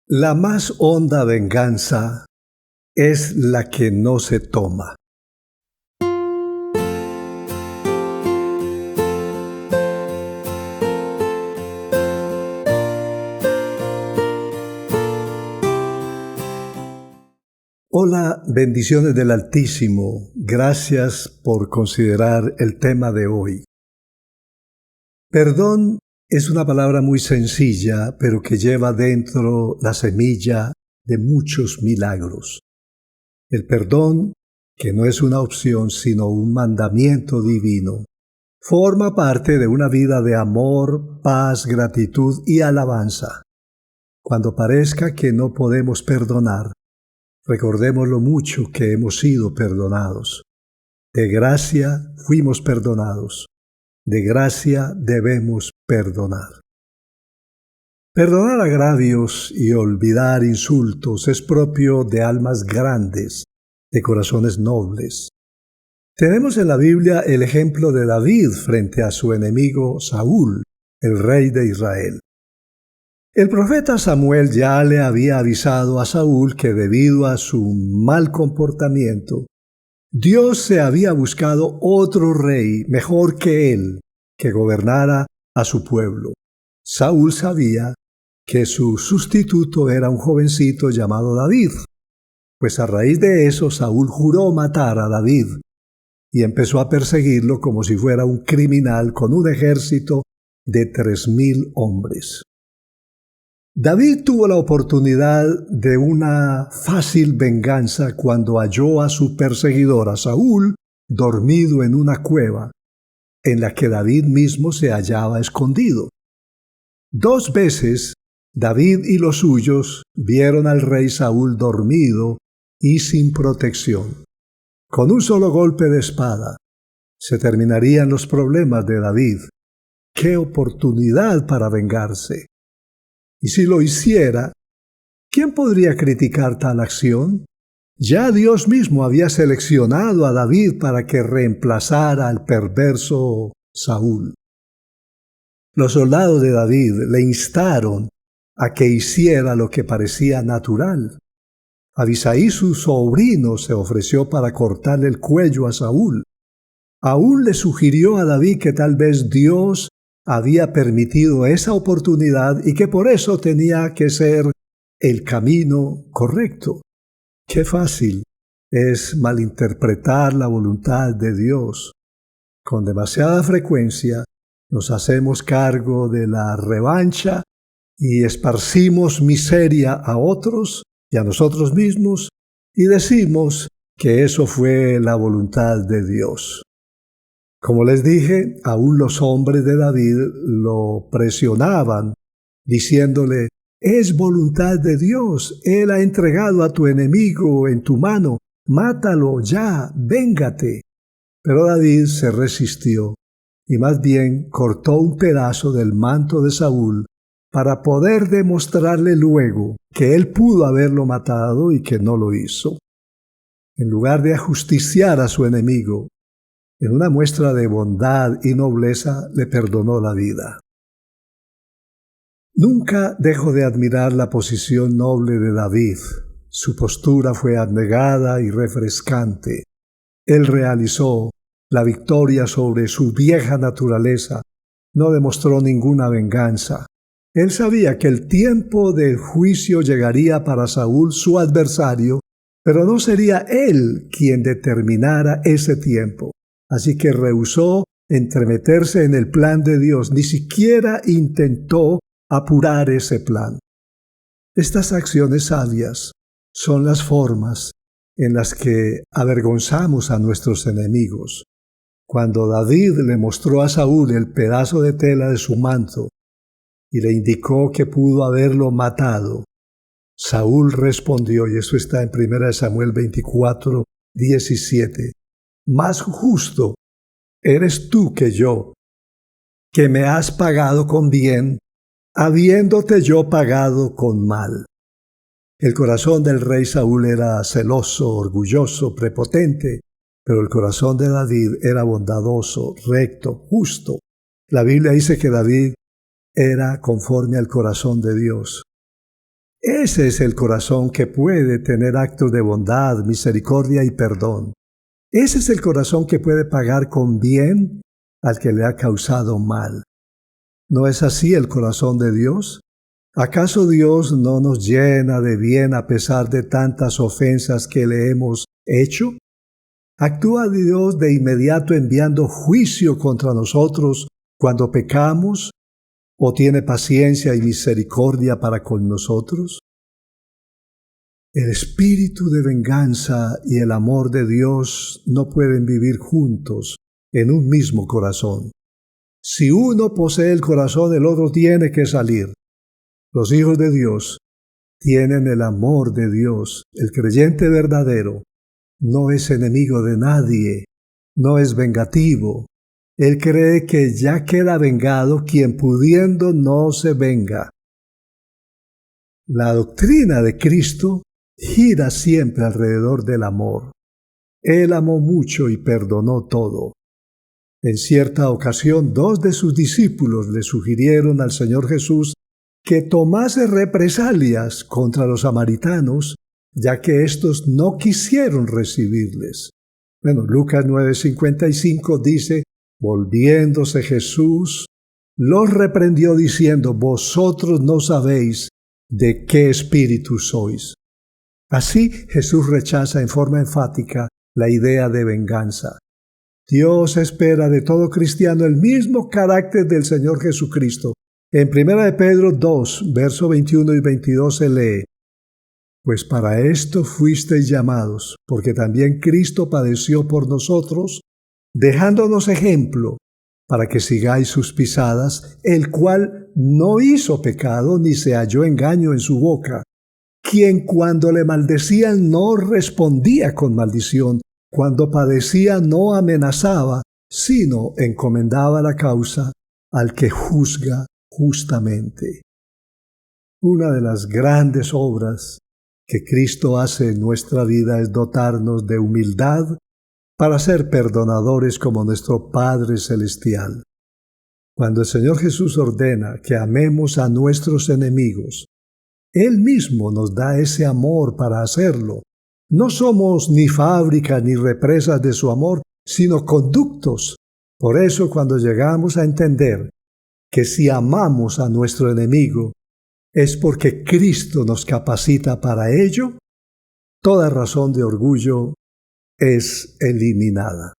La más honda venganza es la que no se toma. Hola, bendiciones del Altísimo. Gracias por considerar el tema de hoy. Perdón es una palabra muy sencilla, pero que lleva dentro la semilla de muchos milagros. El perdón, que no es una opción, sino un mandamiento divino, forma parte de una vida de amor, paz, gratitud y alabanza. Cuando parezca que no podemos perdonar, recordemos lo mucho que hemos sido perdonados. De gracia fuimos perdonados. De gracia debemos perdonar. Perdonar agravios y olvidar insultos es propio de almas grandes, de corazones nobles. Tenemos en la Biblia el ejemplo de David frente a su enemigo Saúl, el rey de Israel. El profeta Samuel ya le había avisado a Saúl que debido a su mal comportamiento, Dios se había buscado otro rey mejor que él, que gobernara a su pueblo. Saúl sabía que su sustituto era un jovencito llamado David, pues a raíz de eso Saúl juró matar a David y empezó a perseguirlo como si fuera un criminal con un ejército de 3,000 hombres. David tuvo la oportunidad de una fácil venganza cuando halló a su perseguidor, a Saúl, dormido en una cueva, en la que David mismo se hallaba escondido. 2 veces David y los suyos vieron al rey Saúl dormido y sin protección. Con un solo golpe de espada se terminarían los problemas de David. ¡Qué oportunidad para vengarse! Y si lo hiciera, ¿quién podría criticar tal acción? Ya Dios mismo había seleccionado a David para que reemplazara al perverso Saúl. Los soldados de David le instaron a que hiciera lo que parecía natural. Abisai, su sobrino, se ofreció para cortarle el cuello a Saúl. Aún le sugirió a David que tal vez Dios había permitido esa oportunidad y que por eso tenía que ser el camino correcto. Qué fácil es malinterpretar la voluntad de Dios. Con demasiada frecuencia nos hacemos cargo de la revancha y esparcimos miseria a otros y a nosotros mismos y decimos que eso fue la voluntad de Dios. Como les dije, aún los hombres de David lo presionaban, diciéndole: «Es voluntad de Dios, Él ha entregado a tu enemigo en tu mano, mátalo ya, véngate». Pero David se resistió y más bien cortó un pedazo del manto de Saúl para poder demostrarle luego que él pudo haberlo matado y que no lo hizo. En lugar de ajusticiar a su enemigo, en una muestra de bondad y nobleza le perdonó la vida. Nunca dejo de admirar la posición noble de David. Su postura fue abnegada y refrescante. Él realizó la victoria sobre su vieja naturaleza. No demostró ninguna venganza. Él sabía que el tiempo del juicio llegaría para Saúl, su adversario, pero no sería él quien determinara ese tiempo. Así que rehusó entremeterse en el plan de Dios, ni siquiera intentó apurar ese plan. Estas acciones sabias son las formas en las que avergonzamos a nuestros enemigos. Cuando David le mostró a Saúl el pedazo de tela de su manto y le indicó que pudo haberlo matado, Saúl respondió, y eso está en 1 Samuel 24, 17, «Más justo eres tú que yo, que me has pagado con bien, habiéndote yo pagado con mal». El corazón del rey Saúl era celoso, orgulloso, prepotente, pero el corazón de David era bondadoso, recto, justo. La Biblia dice que David era conforme al corazón de Dios. Ese es el corazón que puede tener actos de bondad, misericordia y perdón. Ese es el corazón que puede pagar con bien al que le ha causado mal. ¿No es así el corazón de Dios? ¿Acaso Dios no nos llena de bien a pesar de tantas ofensas que le hemos hecho? ¿Actúa Dios de inmediato enviando juicio contra nosotros cuando pecamos? ¿O tiene paciencia y misericordia para con nosotros? El espíritu de venganza y el amor de Dios no pueden vivir juntos en un mismo corazón. Si uno posee el corazón, el otro tiene que salir. Los hijos de Dios tienen el amor de Dios. El creyente verdadero no es enemigo de nadie, no es vengativo. Él cree que ya queda vengado quien pudiendo no se venga. La doctrina de Cristo gira siempre alrededor del amor. Él amó mucho y perdonó todo. En cierta ocasión, 2 de sus discípulos le sugirieron al Señor Jesús que tomase represalias contra los samaritanos, ya que éstos no quisieron recibirles. Lucas 9:55 dice, volviéndose Jesús, los reprendió diciendo, vosotros no sabéis de qué espíritu sois. Así Jesús rechaza en forma enfática la idea de venganza. Dios espera de todo cristiano el mismo carácter del Señor Jesucristo. En 1 de Pedro 2, verso 21 y 22 se lee, pues para esto fuisteis llamados, porque también Cristo padeció por nosotros, dejándonos ejemplo, para que sigáis sus pisadas, el cual no hizo pecado ni se halló engaño en su boca, quien cuando le maldecían no respondía con maldición, cuando padecía no amenazaba, sino encomendaba la causa al que juzga justamente. Una de las grandes obras que Cristo hace en nuestra vida es dotarnos de humildad para ser perdonadores como nuestro Padre Celestial. Cuando el Señor Jesús ordena que amemos a nuestros enemigos, Él mismo nos da ese amor para hacerlo. No somos ni fábrica ni represas de su amor, sino conductos. Por eso cuando llegamos a entender que si amamos a nuestro enemigo es porque Cristo nos capacita para ello, toda razón de orgullo es eliminada.